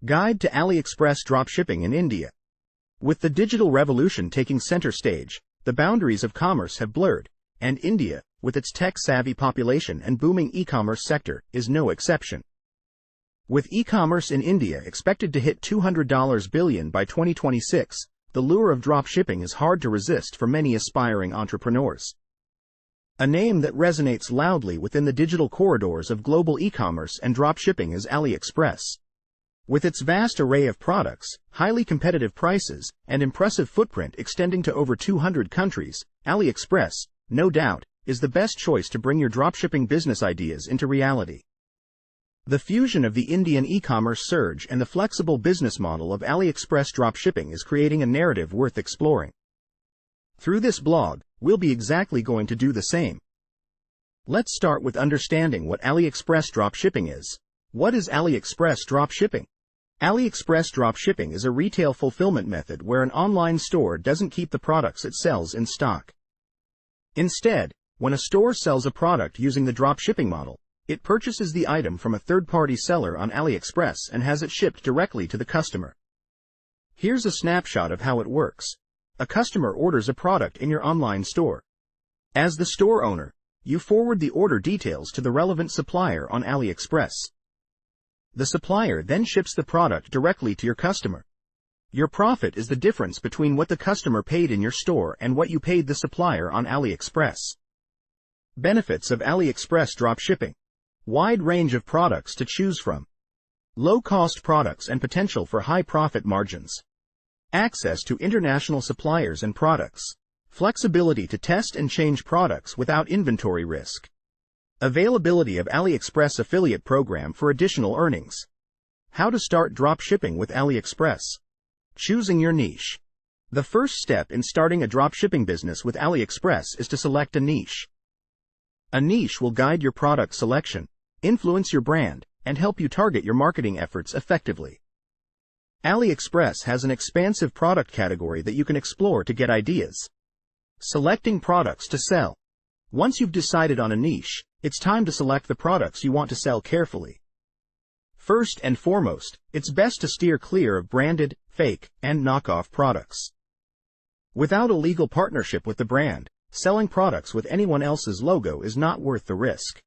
Guide to AliExpress Dropshipping in India. With the digital revolution taking center stage, the boundaries of commerce have blurred, and India, with its tech-savvy population and booming e-commerce sector, is no exception. With e-commerce in India expected to hit $200 billion by 2026, the lure of dropshipping is hard to resist for many aspiring entrepreneurs. A name that resonates loudly within the digital corridors of global e-commerce and dropshipping is AliExpress. With its vast array of products, highly competitive prices, and impressive footprint extending to over 200 countries, AliExpress, no doubt, is the best choice to bring your dropshipping business ideas into reality. The fusion of the Indian e-commerce surge and the flexible business model of AliExpress dropshipping is creating a narrative worth exploring. Through this blog, we'll be exactly going to do the same. Let's start with understanding what AliExpress dropshipping is. What is AliExpress dropshipping? AliExpress dropshipping is a retail fulfillment method where an online store doesn't keep the products it sells in stock. Instead, when a store sells a product using the dropshipping model, it purchases the item from a third-party seller on AliExpress and has it shipped directly to the customer. Here's a snapshot of how it works. A customer orders a product in your online store. As the store owner, you forward the order details to the relevant supplier on AliExpress. The supplier then ships the product directly to your customer. Your profit is the difference between what the customer paid in your store and what you paid the supplier on AliExpress. Benefits of AliExpress dropshipping. Wide range of products to choose from. Low-cost products and potential for high profit margins. Access to international suppliers and products. Flexibility to test and change products without inventory risk. Availability of AliExpress affiliate program for additional earnings. How to start dropshipping with AliExpress. Choosing your niche. The first step in starting a dropshipping business with AliExpress is to select a niche. A niche will guide your product selection, influence your brand, and help you target your marketing efforts effectively. AliExpress has an expansive product category that you can explore to get ideas. Selecting products to sell. Once you've decided on a niche, it's time to select the products you want to sell carefully. First and foremost, it's best to steer clear of branded, fake, and knockoff products. Without a legal partnership with the brand, selling products with anyone else's logo is not worth the risk.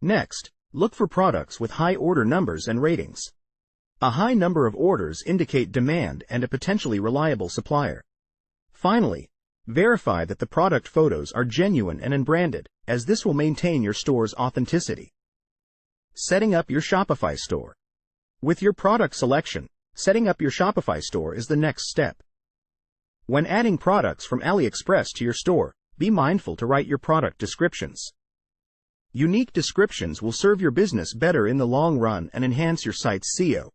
Next, look for products with high order numbers and ratings. A high number of orders indicate demand and a potentially reliable supplier. Finally, verify that the product photos are genuine and unbranded, as this will maintain your store's authenticity. Setting up your Shopify store. With your product selection, setting up your Shopify store is the next step. When adding products from AliExpress to your store, be mindful to write your product descriptions. Unique descriptions will serve your business better in the long run and enhance your site's SEO.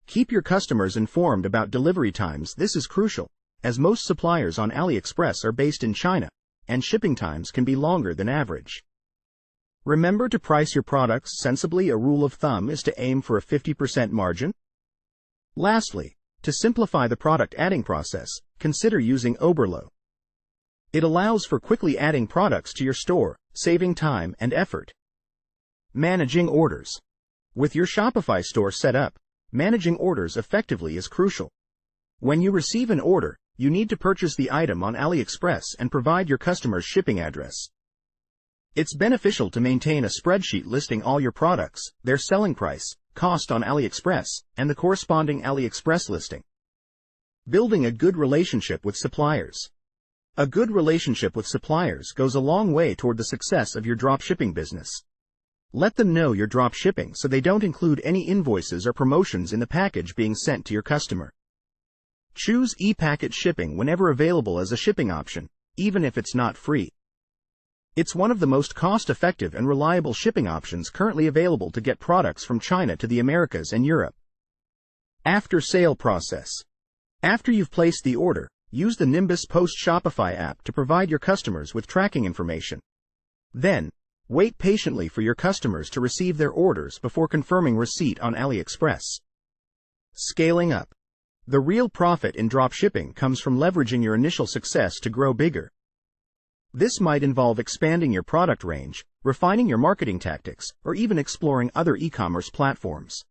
Keep your customers informed about delivery times. This is crucial, as most suppliers on AliExpress are based in China, and shipping times can be longer than average. Remember to price your products sensibly. A rule of thumb is to aim for a 50% margin. Lastly, to simplify the product adding process, consider using Oberlo. It allows for quickly adding products to your store, saving time and effort. Managing orders. With your Shopify store set up, managing orders effectively is crucial. When you receive an order, you need to purchase the item on AliExpress and provide your customer's shipping address. It's beneficial to maintain a spreadsheet listing all your products, their selling price, cost on AliExpress, and the corresponding AliExpress listing. Building a good relationship with suppliers. A good relationship with suppliers goes a long way toward the success of your dropshipping business. Let them know you're dropshipping so they don't include any invoices or promotions in the package being sent to your customer. Choose e-packet shipping whenever available as a shipping option, even if it's not free. It's one of the most cost-effective and reliable shipping options currently available to get products from China to the Americas and Europe. After-sale process. After you've placed the order, use the Nimbus Post Shopify app to provide your customers with tracking information. Then, wait patiently for your customers to receive their orders before confirming receipt on AliExpress. Scaling up. The real profit in dropshipping comes from leveraging your initial success to grow bigger. This might involve expanding your product range, refining your marketing tactics, or even exploring other e-commerce platforms.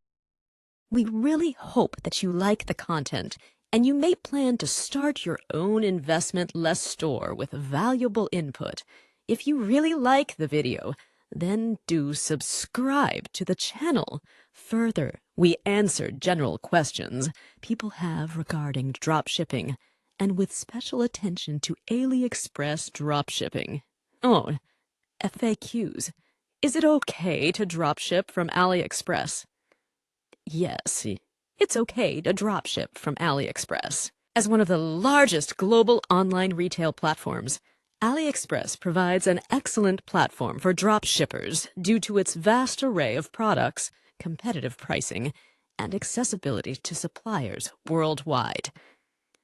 We really hope that you like the content, and you may plan to start your own investment-less store with valuable input. If you really like the video, then do subscribe to the channel. Further, we answer general questions people have regarding dropshipping, and with special attention to Aliexpress dropshipping. Oh, FAQs. Is it okay to dropship from Aliexpress? Yes, it's okay to dropship from Aliexpress. As one of the largest global online retail platforms, Aliexpress provides an excellent platform for dropshippers due to its vast array of products, competitive pricing, and accessibility to suppliers worldwide.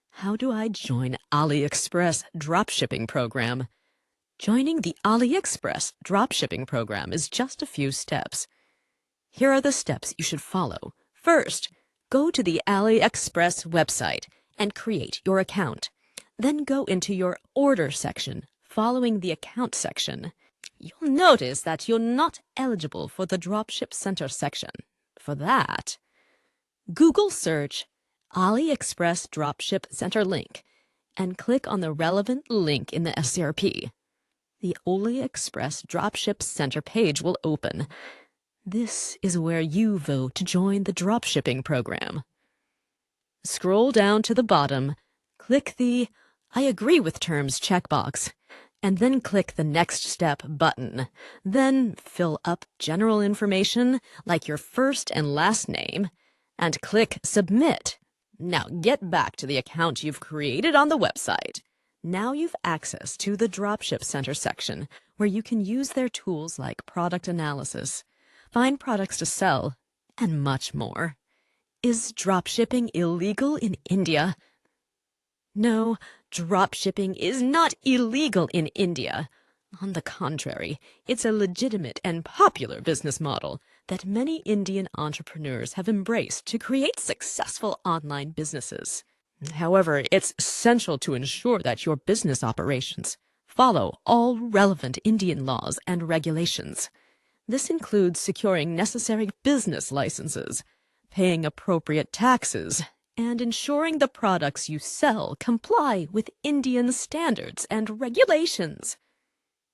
How do I join Aliexpress dropshipping program? Joining the Aliexpress dropshipping program is just a few steps. Here are the steps you should follow. First, go to the Aliexpress website and create your account. Then go into your Order section, following the Account section. You'll notice that you're not eligible for the Dropship Center section. For that, Google search Aliexpress Dropship Center link and click on the relevant link in the SERP. The Aliexpress Dropship Center page will open. This is where you vote to join the dropshipping program. Scroll down to the bottom, click the I agree with terms checkbox, and then click the Next Step button. Then fill up general information like your first and last name, and click Submit. Now get back to the account you've created on the website. Now you've access to the Dropship Center section, where you can use their tools like product analysis, find products to sell, and much more. Is dropshipping illegal in India? No, dropshipping is not illegal in India. On the contrary, it's a legitimate and popular business model that many Indian entrepreneurs have embraced to create successful online businesses. However, it's essential to ensure that your business operations follow all relevant Indian laws and regulations. This includes securing necessary business licenses, paying appropriate taxes, and ensuring the products you sell comply with Indian standards and regulations.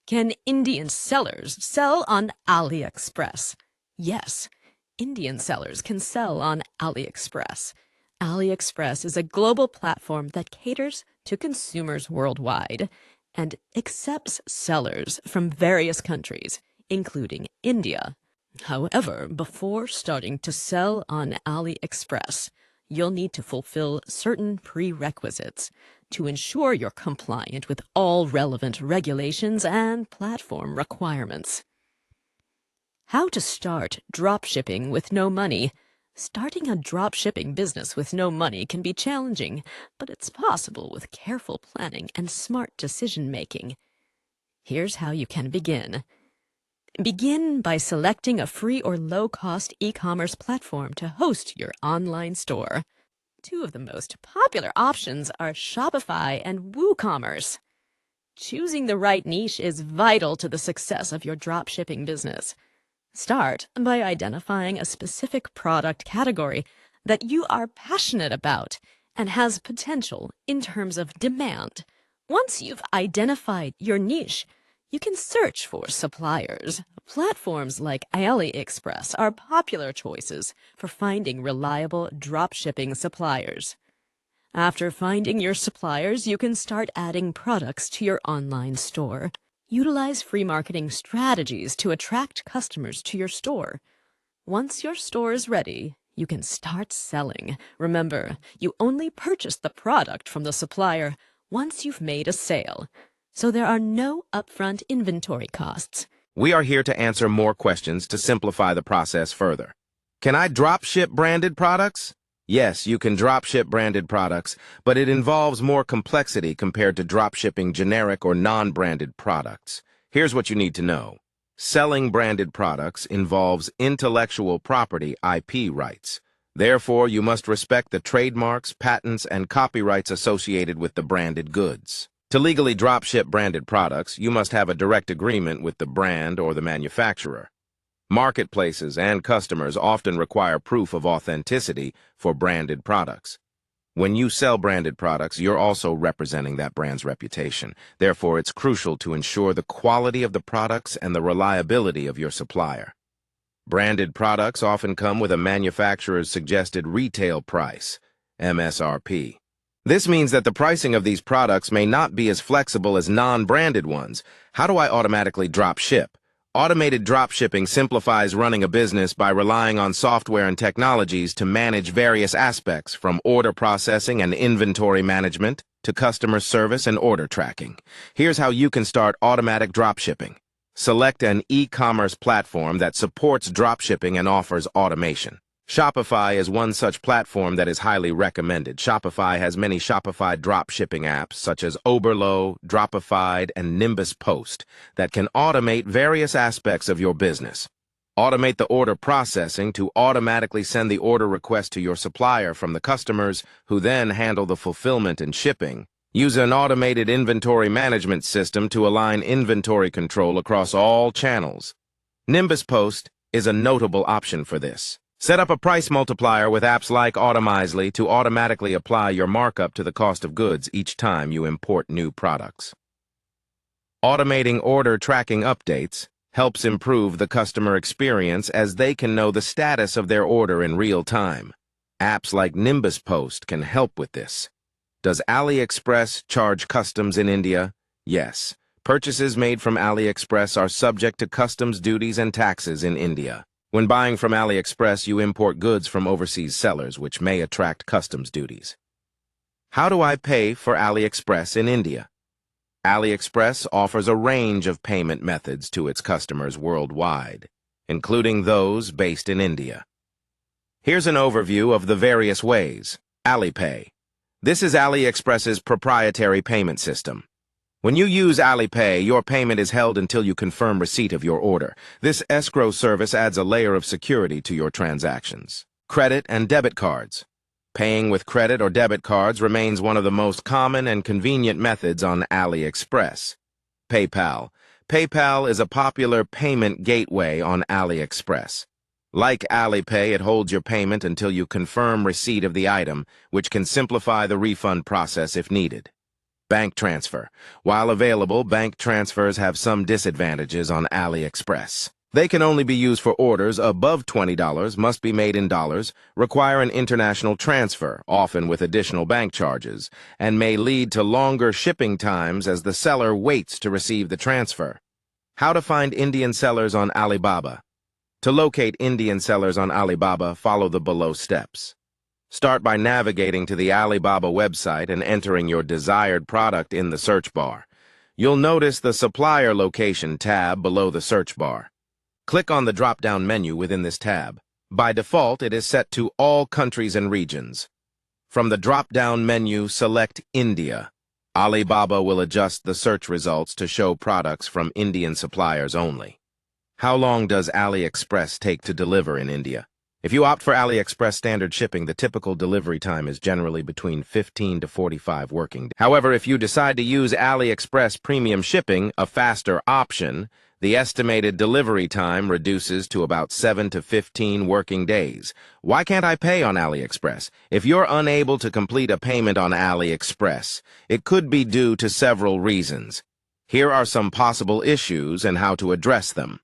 Can Indian sellers sell on Aliexpress? Yes, Indian sellers can sell on Aliexpress. Aliexpress is a global platform that caters to consumers worldwide and accepts sellers from various countries, including India. However, before starting to sell on Aliexpress, you'll need to fulfill certain prerequisites to ensure you're compliant with all relevant regulations and platform requirements. How to start dropshipping with no money? Starting a dropshipping business with no money can be challenging, but it's possible with careful planning and smart decision-making. Here's how you can begin. Begin by selecting a free or low-cost e-commerce platform to host your online store. Two of the most popular options are Shopify and WooCommerce. Choosing the right niche is vital to the success of your dropshipping business. Start by identifying a specific product category that you are passionate about and has potential in terms of demand. Once you've identified your niche, you can search for suppliers. Platforms like Aliexpress are popular choices for finding reliable dropshipping suppliers. After finding your suppliers, you can start adding products to your online store. Utilize free marketing strategies to attract customers to your store. Once your store is ready, you can start selling. Remember, you only purchase the product from the supplier once you've made a sale, so there are no upfront inventory costs. We are here to answer more questions to simplify the process further. Can I dropship branded products? Yes, you can dropship branded products, but it involves more complexity compared to dropshipping generic or non-branded products. Here's what you need to know. Selling branded products involves intellectual property (IP) rights. Therefore, you must respect the trademarks, patents, and copyrights associated with the branded goods. To legally dropship branded products, you must have a direct agreement with the brand or the manufacturer. Marketplaces and customers often require proof of authenticity for branded products. When you sell branded products, you're also representing that brand's reputation. Therefore, it's crucial to ensure the quality of the products and the reliability of your supplier. Branded products often come with a manufacturer's suggested retail price, MSRP. This means that the pricing of these products may not be as flexible as non-branded ones. How do I automatically drop ship? Automated dropshipping simplifies running a business by relying on software and technologies to manage various aspects, from order processing and inventory management to customer service and order tracking. Here's how you can start automatic dropshipping. Select an e-commerce platform that supports dropshipping and offers automation. Shopify is one such platform that is highly recommended. Shopify has many Shopify dropshipping apps such as Oberlo, Dropified, and Nimbus Post that can automate various aspects of your business. Automate the order processing to automatically send the order request to your supplier from the customers, who then handle the fulfillment and shipping. Use an automated inventory management system to align inventory control across all channels. Nimbus Post is a notable option for this. Set up a price multiplier with apps like Automizely to automatically apply your markup to the cost of goods each time you import new products. Automating order tracking updates helps improve the customer experience, as they can know the status of their order in real time. Apps like Nimbus Post can help with this. Does Aliexpress charge customs in India? Yes. Purchases made from Aliexpress are subject to customs duties and taxes in India. When buying from Aliexpress, you import goods from overseas sellers, which may attract customs duties. How do I pay for Aliexpress in India? Aliexpress offers a range of payment methods to its customers worldwide, including those based in India. Here's an overview of the various ways. Alipay. This is Aliexpress's proprietary payment system. When you use Alipay, your payment is held until you confirm receipt of your order. This escrow service adds a layer of security to your transactions. Credit and debit cards. Paying with credit or debit cards remains one of the most common and convenient methods on Aliexpress. PayPal. PayPal is a popular payment gateway on Aliexpress. Like Alipay, it holds your payment until you confirm receipt of the item, which can simplify the refund process if needed. Bank transfer. While available, bank transfers have some disadvantages on Aliexpress. They can only be used for orders above $20, must be made in dollars, require an international transfer, often with additional bank charges, and may lead to longer shipping times as the seller waits to receive the transfer. How to find Indian sellers on Alibaba. To locate Indian sellers on Alibaba, follow the below steps. Start by navigating to the Alibaba website and entering your desired product in the search bar. You'll notice the Supplier Location tab below the search bar. Click on the drop-down menu within this tab. By default, it is set to all countries and regions. From the drop-down menu, select India. Alibaba will adjust the search results to show products from Indian suppliers only. How long does Aliexpress take to deliver in India? If you opt for Aliexpress standard shipping, the typical delivery time is generally between 15 to 45 working days. However, if you decide to use Aliexpress premium shipping, a faster option, the estimated delivery time reduces to about 7 to 15 working days. Why can't I pay on Aliexpress? If you're unable to complete a payment on Aliexpress, it could be due to several reasons. Here are some possible issues and how to address them.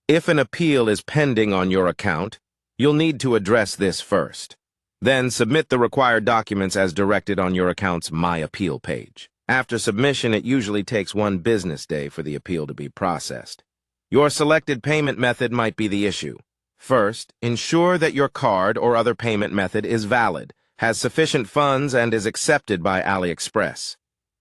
If an appeal is pending on your account, you'll need to address this first. Then submit the required documents as directed on your account's My Appeal page. After submission, it usually takes 1 business day for the appeal to be processed. Your selected payment method might be the issue. First, ensure that your card or other payment method is valid, has sufficient funds, and is accepted by Aliexpress.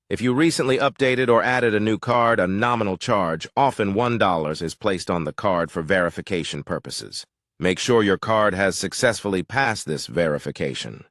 If you recently updated or added a new card, a nominal charge, often $1, is placed on the card for verification purposes. Make sure your card has successfully passed this verification.